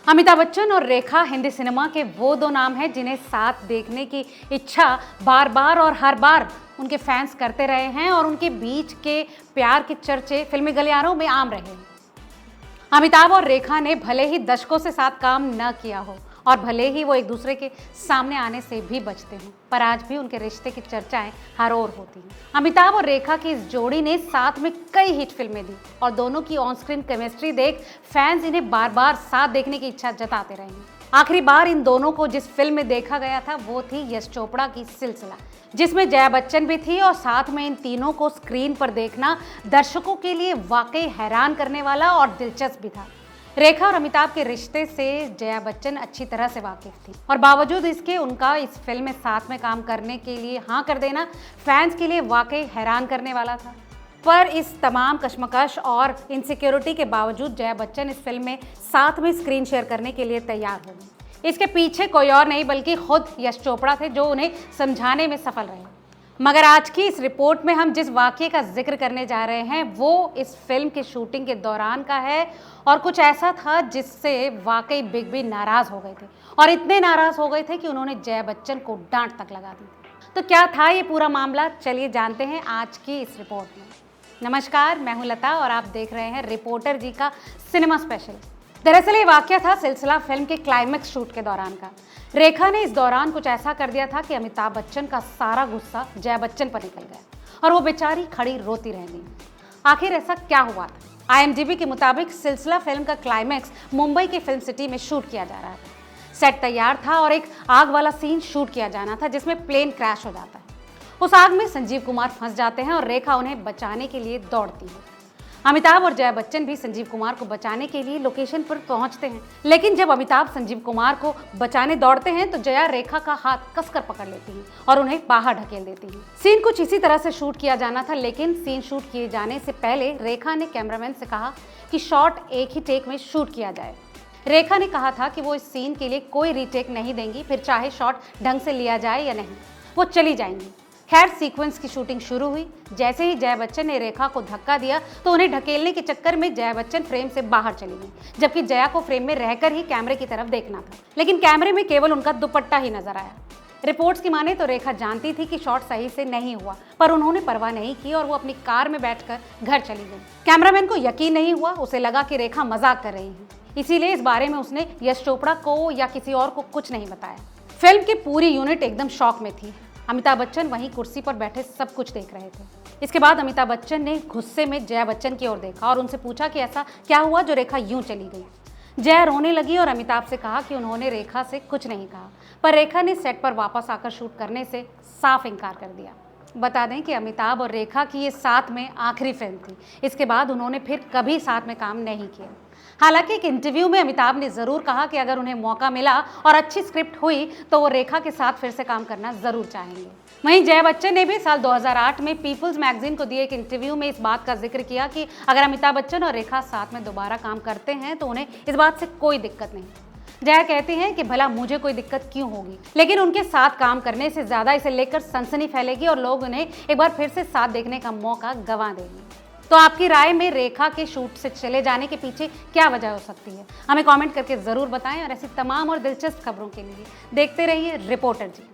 अमिताभ बच्चन और रेखा हिंदी सिनेमा के वो दो नाम हैं जिन्हें साथ देखने की इच्छा बार बार और हर बार उनके फैंस करते रहे हैं और उनके बीच के प्यार के चर्चे फिल्मी गलियारों में आम रहे। अमिताभ और रेखा ने भले ही दशकों से साथ काम न किया हो और भले ही वो एक दूसरे के सामने आने से भी बचते हैं, पर आज भी उनके रिश्ते की चर्चाएं हर ओर होती हैं। अमिताभ और रेखा की इस जोड़ी ने साथ में कई हिट फिल्में दी और दोनों की ऑन स्क्रीन केमिस्ट्री देख फैंस इन्हें बार बार साथ देखने की इच्छा जताते रहे हैं। आखिरी बार इन दोनों को जिस फिल्म में देखा गया था वो थी यश चोपड़ा की सिलसिला, जिसमें जया बच्चन भी थी और साथ में इन तीनों को स्क्रीन पर देखना दर्शकों के लिए वाकई हैरान करने वाला और दिलचस्प भी था। रेखा और अमिताभ के रिश्ते से जया बच्चन अच्छी तरह से वाकिफ थी और बावजूद इसके उनका इस फिल्म में साथ में काम करने के लिए हाँ कर देना फैंस के लिए वाकई हैरान करने वाला था। पर इस तमाम कश्मकश और इनसिक्योरिटी के बावजूद जया बच्चन इस फिल्म में साथ में स्क्रीन शेयर करने के लिए तैयार हो गई। इसके पीछे कोई और नहीं बल्कि खुद यश चोपड़ा थे जो उन्हें समझाने में सफल रहे। मगर आज की इस रिपोर्ट में हम जिस वाकये का जिक्र करने जा रहे हैं वो इस फिल्म के शूटिंग के दौरान का है और कुछ ऐसा था जिससे वाकई बिग बी नाराज हो गए थे और इतने नाराज हो गए थे कि उन्होंने जया बच्चन को डांट तक लगा दी थी। तो क्या था ये पूरा मामला, चलिए जानते हैं आज की इस रिपोर्ट में। नमस्कार, मैं हूं लता और आप देख रहे हैं रिपोर्टर जी का सिनेमा स्पेशल। दरअसल ये वाकया था सिलसिला फिल्म के क्लाइमेक्स शूट के दौरान का। रेखा ने इस दौरान कुछ ऐसा कर दिया था कि अमिताभ बच्चन का सारा गुस्सा जया बच्चन पर निकल गया और वो बेचारी खड़ी रोती रह गई। आखिर ऐसा क्या हुआ था? IMDb के मुताबिक सिलसिला फिल्म का क्लाइमेक्स मुंबई के फिल्म सिटी में शूट किया जा रहा था। सेट तैयार था और एक आग वाला सीन शूट किया जाना था जिसमें प्लेन क्रैश हो जाता है। उस आग में संजीव कुमार फंस जाते हैं और रेखा उन्हें बचाने के लिए दौड़ती है। अमिताभ और जया बच्चन भी संजीव कुमार को बचाने के लिए लोकेशन पर पहुंचते हैं, लेकिन जब अमिताभ संजीव कुमार को बचाने दौड़ते हैं तो जया रेखा का हाथ कसकर पकड़ लेती है और उन्हें बाहर ढकेल देती है। सीन कुछ इसी तरह से शूट किया जाना था, लेकिन सीन शूट किए जाने से पहले रेखा ने कैमरामैन से कहा कि शॉट एक ही टेक में शूट किया जाए। रेखा ने कहा था कि वो इस सीन के लिए कोई रीटेक नहीं देंगी, फिर चाहे शॉट ढंग से लिया जाए या नहीं, वो चली जाएंगी। खैर, सीक्वेंस की शूटिंग शुरू हुई। जैसे ही जया बच्चन ने रेखा को धक्का दिया तो उन्हें ढकेलने के चक्कर में जया बच्चन फ्रेम से बाहर चली गई, जबकि जया को फ्रेम में रहकर ही कैमरे की तरफ देखना था, लेकिन कैमरे में केवल उनका दुपट्टा ही नजर आया। रिपोर्ट्स की माने तो रेखा जानती थी कि शॉट सही से नहीं हुआ, पर उन्होंने परवाह नहीं की और वो अपनी कार में बैठकर घर चली गई। कैमरामैन को यकीन नहीं हुआ, उसे लगा कि रेखा मजाक कर रही है, इसीलिए इस बारे में उसने यश चोपड़ा को या किसी और को कुछ नहीं बताया। फिल्म की पूरी यूनिट एकदम शॉक में थी। अमिताभ बच्चन वहीं कुर्सी पर बैठे सब कुछ देख रहे थे। इसके बाद अमिताभ बच्चन ने गुस्से में जया बच्चन की ओर देखा और उनसे पूछा कि ऐसा क्या हुआ जो रेखा यूं चली गई। जया रोने लगी और अमिताभ से कहा कि उन्होंने रेखा से कुछ नहीं कहा, पर रेखा ने सेट पर वापस आकर शूट करने से साफ इनकार कर दिया। बता दें कि अमिताभ और रेखा की ये साथ में आखिरी फिल्म थी। इसके बाद उन्होंने फिर कभी साथ में काम नहीं किया। हालांकि एक इंटरव्यू में अमिताभ ने जरूर कहा कि अगर उन्हें मौका मिला और अच्छी स्क्रिप्ट हुई तो वो रेखा के साथ फिर से काम करना जरूर चाहेंगे। वहीं जया बच्चन ने भी साल 2008 में पीपल्स मैगजीन को दिए एक इंटरव्यू में इस बात का जिक्र किया कि अगर अमिताभ बच्चन और रेखा साथ में दोबारा काम करते हैं तो उन्हें इस बात से कोई दिक्कत नहीं। जया कहती हैं कि भला मुझे कोई दिक्कत क्यों होगी, लेकिन उनके साथ काम करने से ज्यादा इसे लेकर सनसनी फैलेगी और लोग उन्हें एक बार फिर से साथ देखने का मौका गंवा देंगे। तो आपकी राय में रेखा के शूट से चले जाने के पीछे क्या वजह हो सकती है? हमें कमेंट करके जरूर बताएं और ऐसी तमाम और दिलचस्प खबरों के लिए देखते रहिए रिपोर्टर जी।